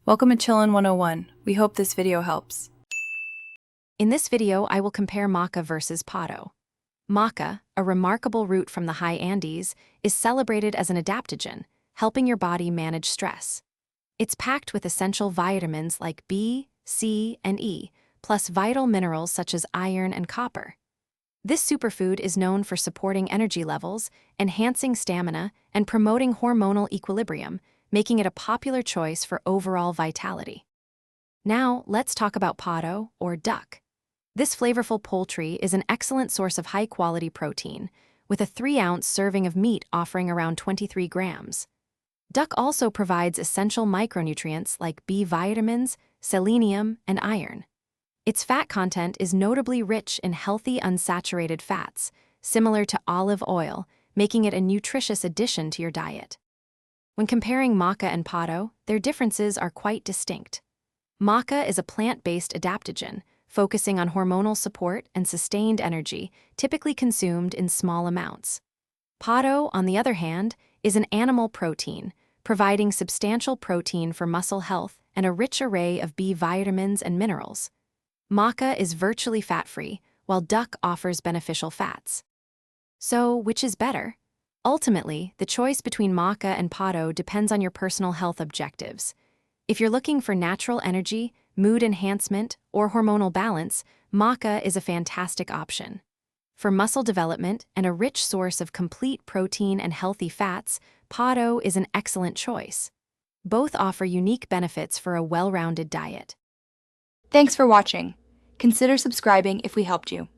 Welcome to Chillin' 101. We hope this video helps. In this video, I will compare maca versus pato. Maca, a remarkable root from the high Andes, is celebrated as an adaptogen, helping your body manage stress. It's packed with essential vitamins like B, C, and E, plus vital minerals such as iron and copper. This superfood is known for supporting energy levels, enhancing stamina, and promoting hormonal equilibrium, making it a popular choice for overall vitality. Now, let's talk about pato, or duck. This flavorful poultry is an excellent source of high-quality protein, with a 3-ounce serving of meat offering around 23 grams. Duck also provides essential micronutrients like B vitamins, selenium, and iron. Its fat content is notably rich in healthy unsaturated fats, similar to olive oil, making it a nutritious addition to your diet. When comparing maca and pato, their differences are quite distinct. Maca is a plant-based adaptogen, focusing on hormonal support and sustained energy, typically consumed in small amounts. Pato, on the other hand, is an animal protein, providing substantial protein for muscle health and a rich array of B vitamins and minerals. Maca is virtually fat-free, while duck offers beneficial fats. So, which is better? Ultimately, the choice between maca and pato depends on your personal health objectives. If you're looking for natural energy, mood enhancement, or hormonal balance, maca is a fantastic option. For muscle development and a rich source of complete protein and healthy fats, pato is an excellent choice. Both offer unique benefits for a well-rounded diet. Thanks for watching. Consider subscribing if we helped you.